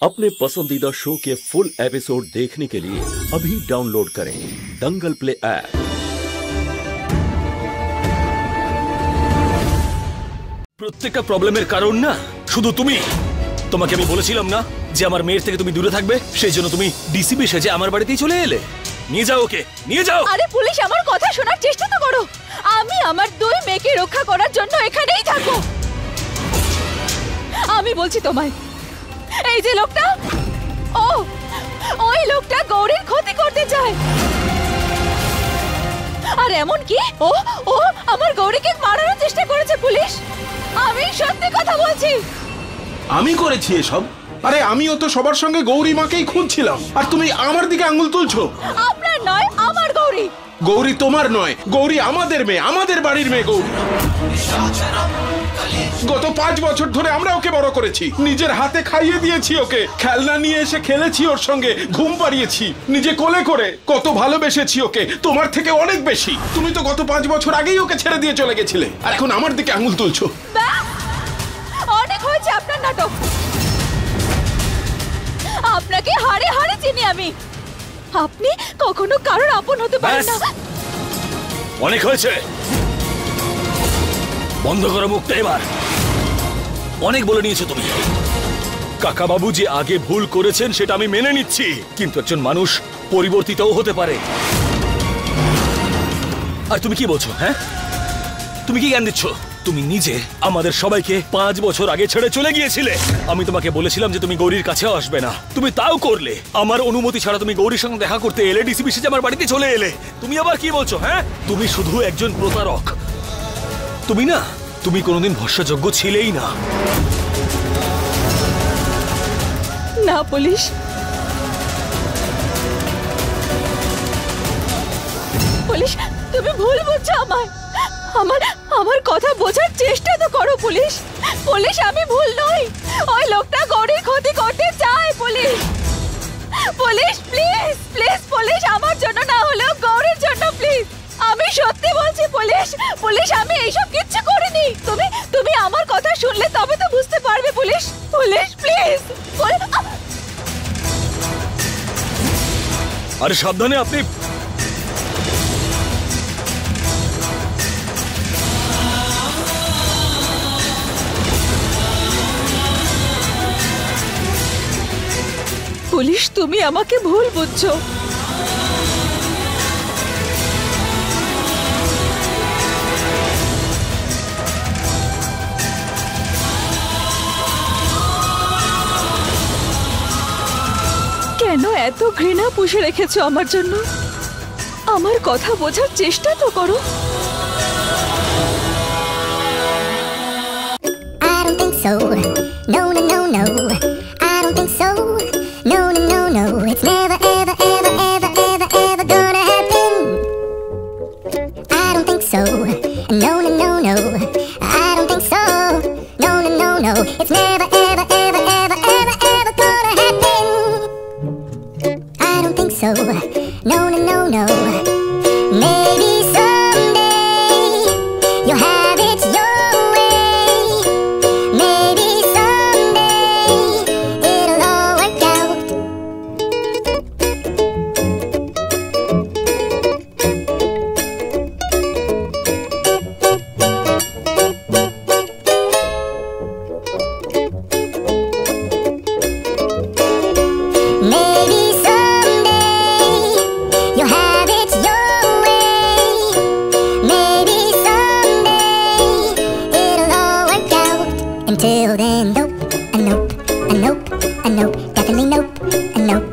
अपने पसंदीदा शो के फुल एपिसोड देखने के लिए अभी डाउनलोड करें दंगल प्ले ऐप। প্রত্যেকটা প্রবলেমের কারণ না শুধু তুমি। তোমাকে আমি বলেছিলাম না যে আমার মেয়ের থেকে তুমি দূরে থাকবে, সেই জন্য তুমি ডিসিপি সেজে আমার বাড়িতেই চলে এলে। নিয়ে যাও ওকে, নিয়ে যাও। আরে পুলিশ, আমার কথা শোনার চেষ্টা তো করো। আমি আমার দুই মেয়েকে রক্ষা করার জন্য এখানেই থাকবো। আমি বলছি তোমায়, এই যে লোকটা, ওই লোকটা গৌরীর ক্ষতি করতে চায়। আর এমন কি ও আমার গৌরীকে মারার চেষ্টা করেছে। পুলিশ, আমি সত্যি কথা বলছি। আমি করেছি এসব? আরে আমিও তো সবার সঙ্গে গৌরী মাকেই খুঁজছিলাম, আর তুমি আমার দিকে আঙুল তুলছো। আপনার নয়, আমার গৌরী। গৌরী তোমার নয়, গৌরী আমাদের মেয়ে, আমাদের বাড়ির মেয়ে গৌরী। গত 5 বছর ধরে আমরা ওকে বড় করেছি, নিজের হাতে খাইয়ে দিয়েছি ওকে, খেলনা নিয়ে এসে খেলেছি ওর সঙ্গে, ঘুম পাড়িয়েছি, নিজে কোলে করে কত ভালোবেসেছি ওকে, তোমার থেকে অনেক বেশি। তুমি তো গত 5 বছর আগেই ওকে ছেড়ে দিয়ে চলে গেছিলে, আর এখন আমার দিকে আঙুল তুলছো। অনেক হয়েছে আপনার নাটক। আপনাকে হাড়ে হাড়ে চিনি আমি। আপনি কখনো কারোর আপন হতে পারেন না। অনেক হয়েছে, বন্ধ করো মুখটা এবার। অনেক বলে নিয়েছো তুমি। কাকা বাবু যে আগে ভুল করেছেন সেটা আমি মেনে নিচ্ছি, কিন্তু একজন মানুষ পরিবর্তিতও হতে পারে। আর তুমি কি বলছো? হ্যাঁ, তুমি কি জ্ঞান দিচ্ছ? তুমি নিজে আমাদের সবাইকে 5 বছর আগে ছেড়ে চলে গিয়েছিলে। আমি তোমাকে বলেছিলাম যে তুমি গৌরীর কাছেও আসবে না, তুমি তাও করলে। আমার অনুমতি ছাড়া তুমি গৌরীর সঙ্গে দেখা করতে এলে, ডিসিপি সেজে আমার বাড়িতে চলে এলে। তুমি আবার কি বলছো? হ্যাঁ, তুমি শুধু একজন প্রতারক। তুমি না, তুমি কোনোদিন ভরসাযোগ্য ছিলেই না। না পুলিশ, পুলিশ তুমি ভুল বুঝছো আমায়। আমার কথা বোঝার চেষ্টা তো করো পুলিশ। পুলিশ, আমি ভুল নই। ওই লোকটা গৌরীর ক্ষতি করতে চায়। Police, police please please, police আমার জন্য না হলেও গৌরীর জন্য প্লিজ। আমি সত্যি বলছি পুলিশ, পুলিশ আমি এইসব কিচ্ছু করিনি। তুমি আমার কথা শুনলে তবে তো বুঝতে পারবে পুলিশ। Police please. আরে সাবধানে আপনি। পুলিশ, তুমি আমাকে ভুল বুঝছো। কেন এত ঘৃণা পুষে রেখেছো আমার জন্য? আমার কথা বোঝার চেষ্টা তো করো। I don't think so. No, no, no, no. I don't think so. No, no, no, no. It's never, ever, ever, ever, ever, ever gonna happen. I don't think so. No, no, no, no. I don't think so. No, no, no, no. It's never, ever, ever, ever, ever, ever gonna happen. I don't think so. No, no, no, no. Maybe someday you'll have it your way. Maybe someday it'll all work out. Maybe someday you'll have it your way. Maybe someday it'll all work out. Until then, nope, a nope, a nope, a nope, definitely nope, a nope,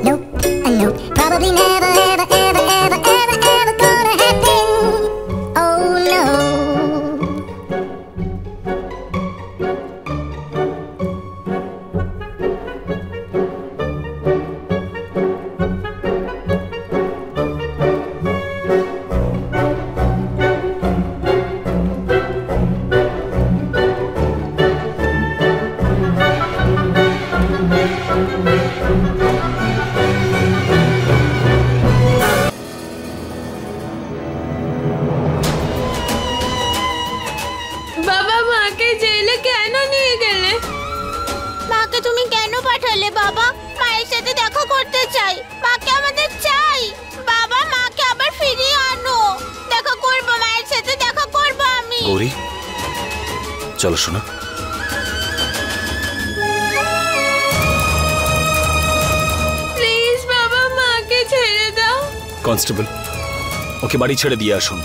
nope, a nope. Probably never, ever, ever, ever, ever, ever gonna happen. Oh no. বাবা, মাকে জেলে কেন নিয়ে গেলে? মাকে তুমি কেন পাঠালে চলো শোনা। প্লিজ বাবা, মাকে ছেড়ে দাও। কনস্টেবল, ওকে বাড়ি ছেড়ে দিয়ে আসুন।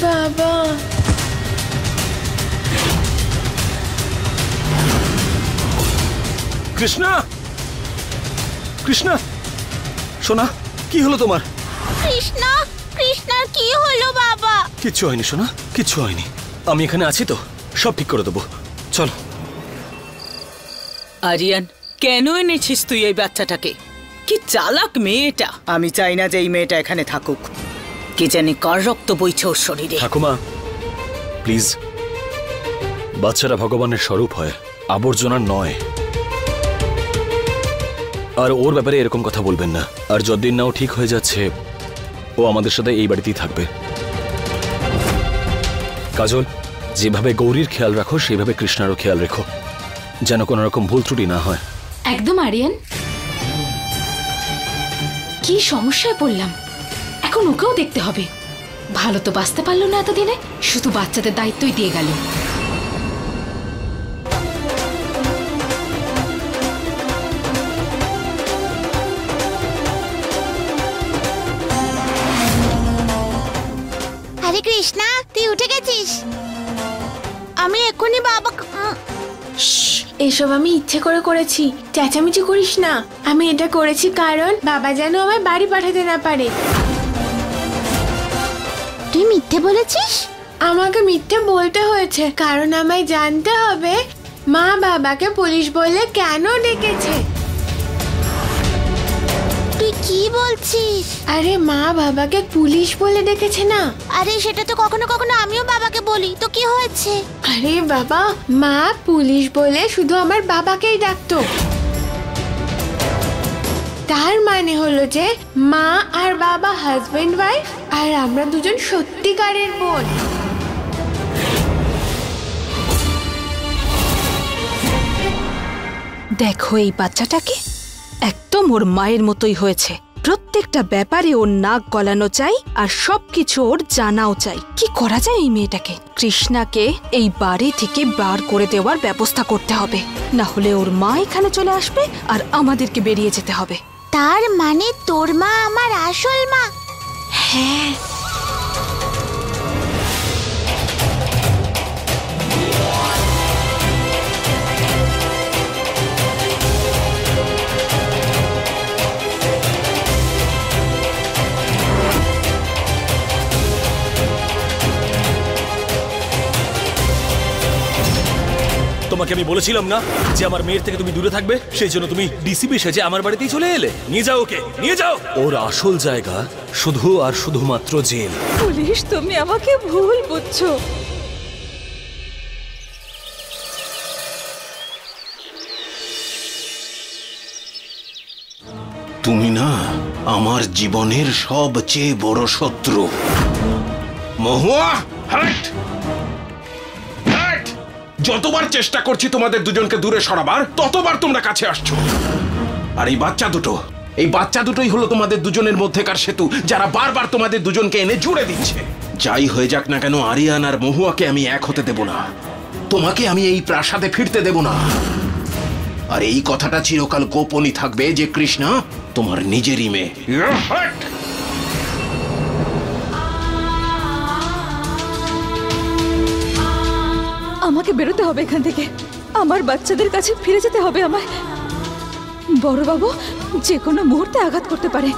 বাবা, কৃষ্ণা, কৃষ্ণা, সোনা, কি হলো তোমার? কৃষ্ণা, কৃষ্ণার কি হলো বাবা? কিচ্ছু হয়নি সোনা, কিচ্ছু হয়নি। আমি এখানে আছি তো, সব ঠিক করে দেবো। চলো। আরিয়ান, কেন এনেছিস তুই এই বাচ্চাটাকে? কি চালাক মেয়েটা! আমি চাই না যে এই মেয়েটা এখানে থাকুক। কি জানি কার রক্ত বইছে ওর শরীরে। ঠাকুমা প্লিজ, বাচ্চারা ভগবানের স্বরূপ হয়, আবর্জনা নয়। আর ওর ব্যাপারে এরকম কথা বলবেন না। আর যতদিন না ও ঠিক হয়ে যাচ্ছে, ও আমাদের সাথে এই বাড়িতেই থাকবে। কাজল, যেভাবে গৌরীর খেয়াল রাখো সেইভাবে কৃষ্ণারও খেয়াল রেখো, যেন কোনো রকম ভুল ত্রুটি না হয়। একদম আরিয়ান, কি সমস্যায় পড়লাম। এখন ওকেও দেখতে হবে। ভালো তো বাঁচতে পারলো না এতদিনে, শুধু বাচ্চাদের দায়িত্বই দিয়ে গেল। আরে কৃষ্ণা, তুই উঠে গেছিস? আমি এক্ষুনি বাবা। এসব আমি ইচ্ছে করে করেছি, চেঁচামেচি করিস না। আমি এটা করেছি কারণ বাবা যেন আমায় বাড়ি পাঠাতে না পারে। তুই মিথ্যে বলেছিস? আমাকে মিথ্যে বলতে হয়েছে কারণ আমায় জানতে হবে মা বাবাকে পুলিশ বলে কেন ডেকেছে। তুই কি বলছিস? আরে মা বাবাকে পুলিশ বলে ডেকেছে না। আরে সেটা তো কখনো কখনো আমিও বাবাকে বলি, তো কি হয়েছে? আরে বাবা, মা পুলিশ বলে শুধু আমার বাবাকেই ডাকতো। তার মানে হলো যে মা আর বাবা হাজবেন্ড ওয়াইফ, আর আমরা দুজন সত্যিকারের বোন। দেখো এই বাচ্চাটাকে, একদম ওর মায়ের মতোই হয়েছে। প্রত্যেকটা ব্যাপারে ওর নাক গলানো চাই আর সবকিছু ওর জানাও চাই। কি করা যায় এই মেয়েটাকে? কৃষ্ণাকে এই বাড়ি থেকে বার করে দেওয়ার ব্যবস্থা করতে হবে, না হলে ওর মা এখানে চলে আসবে আর আমাদেরকে বেরিয়ে যেতে হবে। তার মানে তোর মা আমার আসল মা? হ্যাঁ। তোমাকে আমি বলেছিলাম না যে আমার মেয়ের থেকে তুমি দূরে থাকবে? সেই জন্য তুমি ডিসিপি সেজে আমার বাড়িতেই চলে এলে। নিয়ে যাও ওকে, নিয়ে যাও। ওর আসল জায়গা শুধু আর শুধুমাত্র জেল। পুলিশ, তুমি আমাকে ভুল বুঝছো। তুমি না আমার জীবনের সবচেয়ে বড় শত্রু। মহুয়া, হাট! হাট! যতবার চেষ্টা করছি তোমাদের দুজনকে দূরে সরাবার, ততবার তোমরা কাছে আসছো। আর এই বাচ্চা দুটোই হলো তোমাদের দুজনের মধ্যেকার সেতু, যারা বারবার তোমাদের দুজনকে এনে জুড়ে দিচ্ছে। যাই হয়ে যাক না কেন, আরিয়ান আর মহুয়াকে আমি এক হতে দেব না। তোমাকে আমি এই প্রাসাদে ফিরতে দেব না। আর এই কথাটা চিরকাল গোপনই থাকবে যে কৃষ্ণা তোমার নিজেরই মেয়ে। আমাকে বেরোতে হবে এখান থেকে। আমার বাচ্চাদের কাছে ফিরে যেতে হবে আমায়। বড়বাবু যে কোনো মুহূর্তে আঘাত করতে পারে।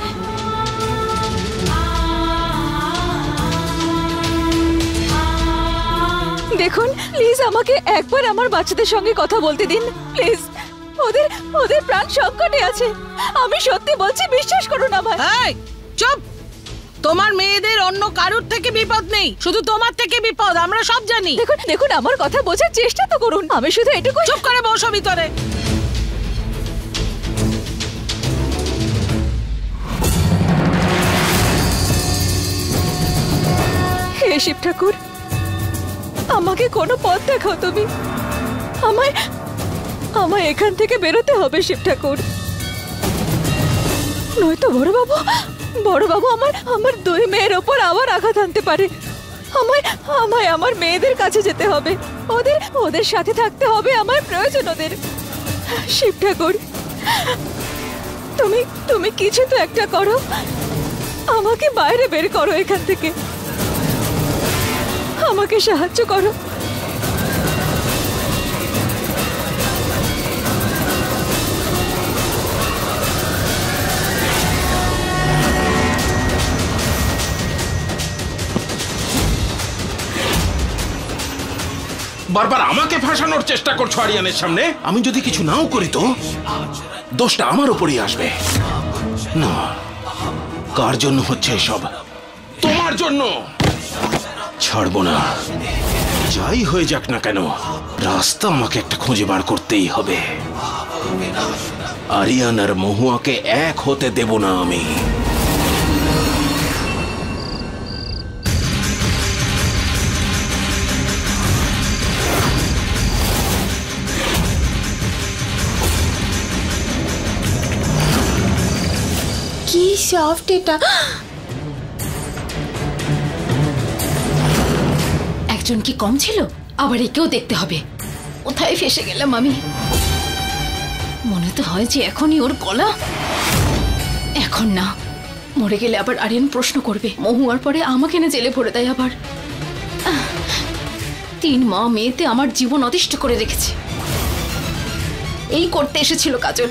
দেখুন প্লিজ, আমাকে একবার আমার বাচ্চাদের সঙ্গে কথা বলতে দিন প্লিজ। ওদের প্রাণ সংকটে আছে। আমি সত্যি বলছি, বিশ্বাস করুন আমায়। এই চুপ! তোমার মেয়েদের অন্য কারোর থেকে বিপদ নেই, শুধু তোমার থেকে বিপদ, আমরা সব জানি। দেখুন আমার কথা বোঝার চেষ্টা তো করুন। আমি শুধু এটুকু। চুপ করে বসো ভিতরে। হে শিব ঠাকুর, আমাকে কোনো পথ দেখাও তুমি। আমায় আমায় এখান থেকে বেরোতে হবে শিব ঠাকুর, নয়তো বড়বাবু আমার দুই মেয়ের ওপর আবার আঘাত আনতে পারে। আমায় আমার মেয়েদের কাছে যেতে হবে, ওদের সাথে থাকতে হবে, আমার প্রয়োজন ওদের। শিব ঠাকুর, তুমি কিছু তো একটা করো, আমাকে বাইরে বের করো এখান থেকে, আমাকে সাহায্য করো। বারবার আমাকে ফাঁসানোর চেষ্টা করছো আরিয়ানের সামনে। আমি যদি কিছু নাও করি তো দোষটা আমার উপরই আসবে। না, কার জন্য হচ্ছে এসব? তোমার জন্য। ছাড়বো না, যাই হয়ে যাক না কেন, রাস্তা আমাকে একটা খুঁজে বার করতেই হবে। আরিয়ান আর মহুয়াকে এক হতে দেব না আমি। কি সফট এটা! একজন কি কম ছিল? আবার একেও দেখতে হবে। কোথায় ফেসে গেলাম আমি? মনে তো হয় যে এখনই ওর গলা। এখন না, মরে গেলে আবার আরিয়ান প্রশ্ন করবে, মহুয়ার পরে আমাকে না জেলে ভরে দেয় আবার। 3 মা মেয়েতে আমার জীবন অতিষ্ঠ করে রেখেছে। এই করতে এসেছিল কাজল।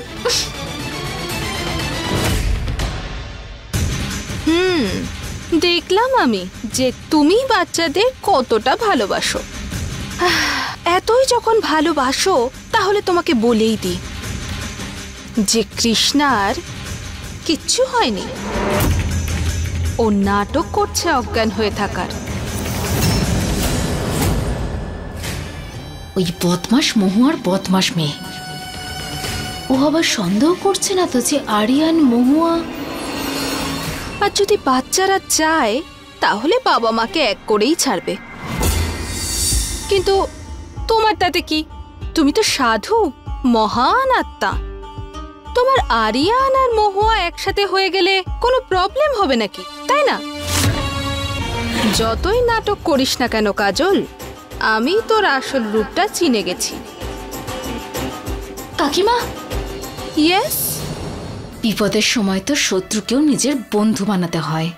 দেখলাম আমি যে তুমি বাচ্চাদের কতটা ভালোবাসো। এতই যখন ভালোবাসো তাহলে তোমাকে বলেই দিই যে কৃষ্ণার কিচ্ছু হয়নি, ও নাটক করছে অজ্ঞান হয়ে থাকার। ওই বদমাস মহুয়ার বদমাস মেয়ে, ও আবার সন্দেহ করছে না তো যে আরিয়ান মহুয়া। আর যদি বাচ্চারা চায় তাহলে বাবা মাকে এক করেই ছাড়বে, কিন্তু তোমার তাতে কি? তুমি তো সাধু, মহান আত্মা। তোমার আরিয়ান আর মহুয়া একসাথে হয়ে গেলে কোনো প্রবলেম হবে নাকি, তাই না? যতই নাটক করিস না কেন কাজল, আমি তোর আসল রূপটা চিনে গেছি। কাকিমা, ইয়েস, বিপদের সময় তো শত্রুকেও নিজের বন্ধু বানাতে হয়।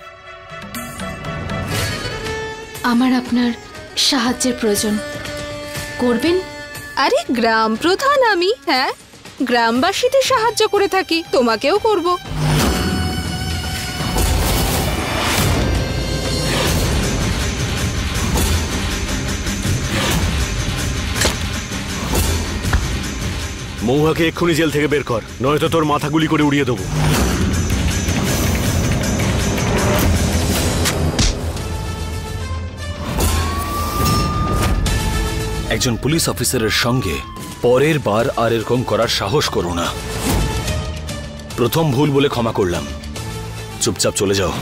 আমার আপনার সাহায্যের প্রয়োজন, করবেন? আরে গ্রাম প্রধান আমি, হ্যাঁ, গ্রামবাসীদের সাহায্য করে থাকি, তোমাকেও করব। মহুয়াকে এক্ষুনি জেল থেকে বের কর, নয়তো তোর মাথা গুলি করে উড়িয়ে দেবো। একজন পুলিশ অফিসারের সঙ্গে পরের বার আর এরকম করার সাহস করো না। প্রথম ভুল বলে ক্ষমা করলাম, চুপচাপ চলে যাও।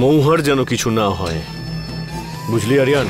মহুয়ার যেন কিছু না হয়, বুঝলি আরিয়ান?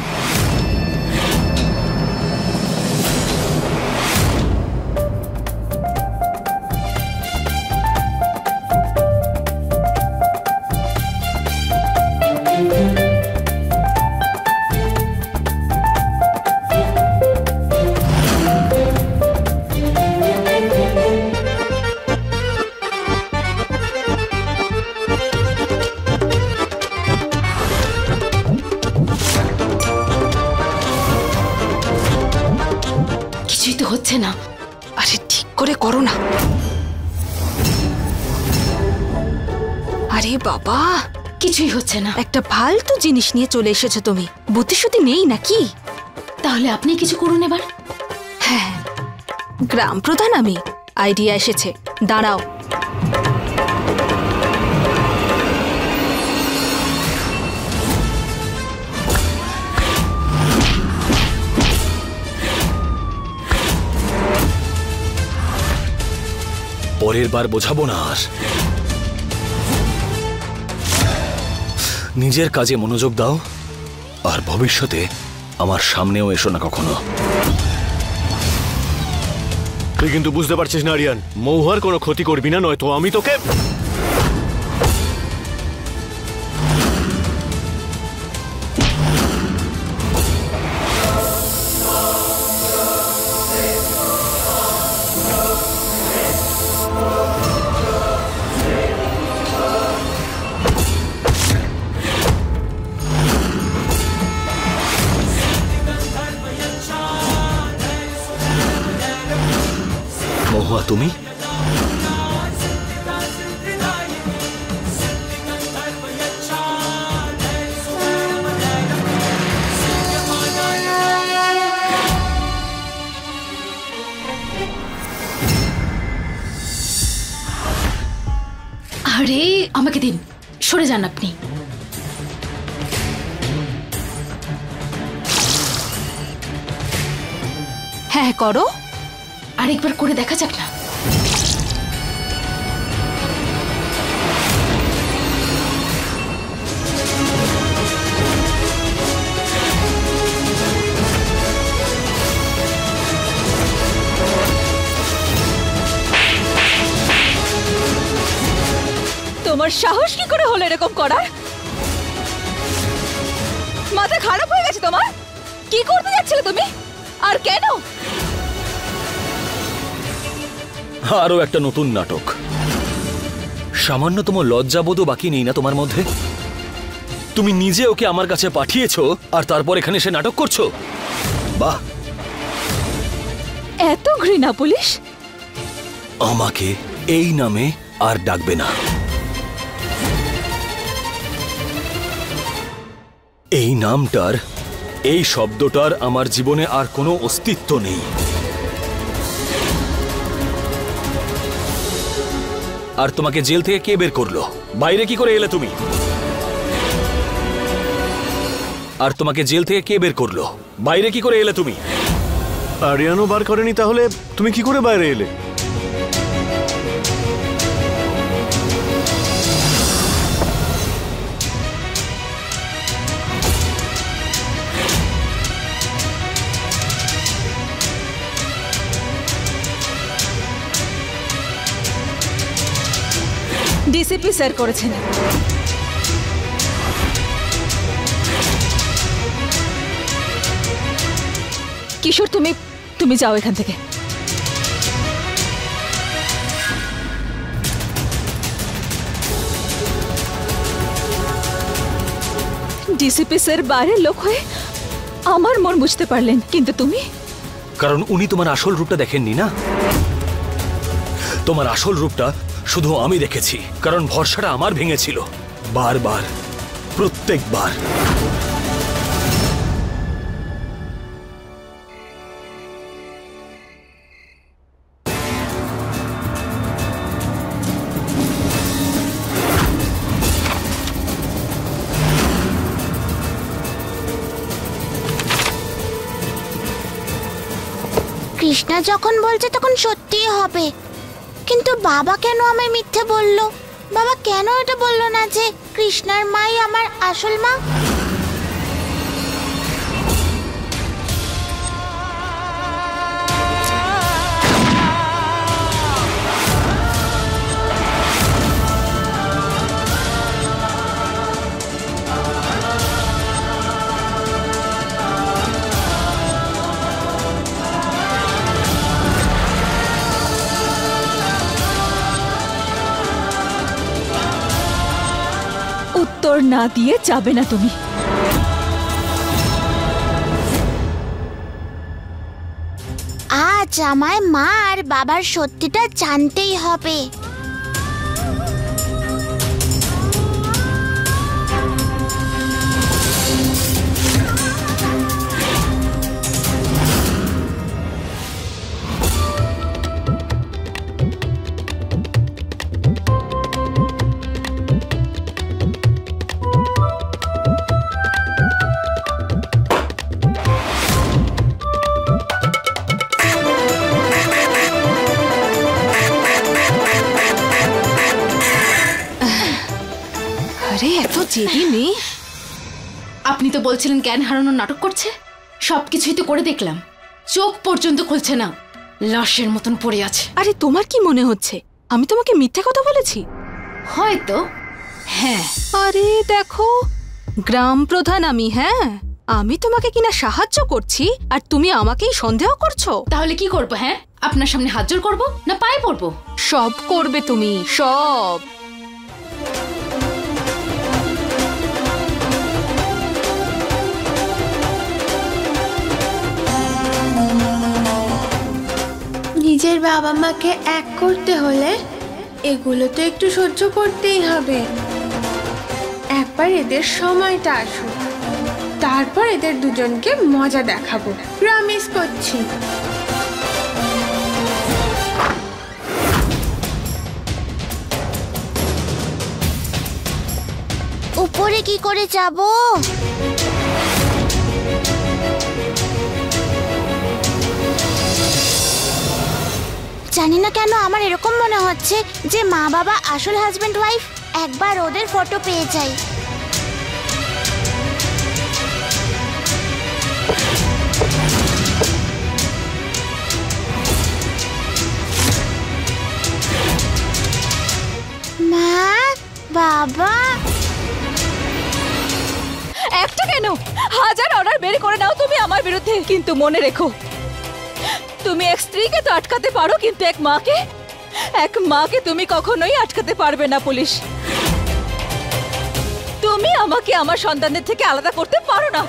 হচ্ছে না। আরে ঠিক করে করো না। আরে বাবা, কিছুই হচ্ছে না। একটা ফালতু জিনিস নিয়ে চলে এসেছো তুমি, বুদ্ধিশুদ্ধি নেই নাকি? তাহলে আপনি কিছু করুন এবার। হ্যাঁ, গ্রাম প্রধান আমি, আইডিয়া এসেছে, দাঁড়াও। পরের বার বোঝাবো না আর। নিজের কাজে মনোযোগ দাও, আর ভবিষ্যতে আমার সামনেও এসো না কখনো। তুই কিন্তু বুঝতে পারছিস না আরিয়ান, মহুয়ার কোনো ক্ষতি করবি না, নয়তো আমি তোকে। মহুয়া, তুমি? আরে আমাকে দিন, সরে যান আপনি। হ্যাঁ করো। আরেকবার করে দেখা যাক না? তোমার সাহস কি করে হলো এরকম করার? মাথা খারাপ হয়ে গেছে তোমার? কি করতে যাচ্ছিলে তুমি, আর কেন? আরো একটা নতুন নাটক। সামান্যতম লজ্জাবোধও বাকি নেই না তোমার মধ্যে? তুমি নিজে ওকে আমার কাছে পাঠিয়েছো আর তারপর এখানে এসে নাটক করছো? বাহ! এত ঘৃণা পুলিশ? আমাকে এই নামে আর ডাকবে না। এই নামটার, এই শব্দটার আমার জীবনে আর কোনো অস্তিত্ব নেই। আর তোমাকে জেল থেকে কে বের করলো? বাইরে কি করে এলে তুমি? আর তোমাকে জেল থেকে কে বের করলো? বাইরে কি করে এলে তুমি? আরিয়ানও বার করেনি, তাহলে তুমি কি করে বাইরে এলে? ডিসিপি স্যার করেছেন। কিশোর, তুমি যাও এখান থেকে। ডিসিপি স্যার বাইরের লোক হয়ে আমার মন বুঝতে পারলেন, কিন্তু তুমি? কারণ উনি তোমার আসল রূপটা দেখেননি না। তোমার আসল রূপটা শুধু আমি দেখেছি, কারণ ভরসাটা আমার ভেঙেছিল বারবার, প্রত্যেকবার। কৃষ্ণা যখন বলছে তখন সত্যিই হবে, কিন্তু বাবা কেন আমায় মিথ্যে বললো? বাবা কেন এটা বললো না যে কৃষ্ণার মাই আমার আসল মা? উত্তর না দিয়ে যাবে না তুমি। আজ আমায় মা আর বাবার সত্যিটা জানতেই হবে। আরে এত জেদি মেয়ে, আপনি তো বলছিলেন জ্ঞান হারানোর নাটক করছে, সবকিছুই তো করে দেখলাম, চোখ পর্যন্ত খুলছে না, লাশের মতন পড়ে আছে। আরে তোমার কি মনে হচ্ছে আমি তোমাকে মিথ্যে কথা বলেছি? হয়তো। হ্যাঁ। আরে দেখো, গ্রাম প্রধান আমি। হ্যাঁ, আমি তোমাকে কিনা সাহায্য করছি আর তুমি আমাকেই সন্দেহ করছো। তাহলে কি করবো? হ্যাঁ, আপনার সামনে হাত জোড় করবো না পায়ে পড়বো? সব করবে তুমি, সব। নিজের বাবা মাকে এক করতে হলে এগুলো তো একটু সহ্য করতেই হবে। একবার এদের সময়টা আসুক, তারপর এদের দুজনকে মজা দেখাবো, প্রমিস করছি। উপরে কি করে যাব? জানি না কেন আমার এরকম মনে হচ্ছে যে মা বাবা আসল হাজবেন্ড ওয়াইফ। একবার ওদের ফটো পেয়ে যাই। মা, বাবা। একটা কেন, হাজার অর্ডার বের করে নাও তুমি আমার বিরুদ্ধে, কিন্তু মনে রেখো তুমি এক স্ত্রীকে তো আটকাতে পারো, কিন্তু এক মাকে তুমি কখনোই আটকাতে পারবে না পুলিশ। তুমি আমাকে আমার সন্তানদের থেকে আলাদা করতে পারো না।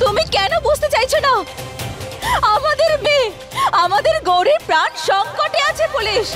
তুমি কেন বুঝতে চাইছো না? আমাদের মেয়ে, আমাদের গৌরীর প্রাণ সংকটে আছে পুলিশ।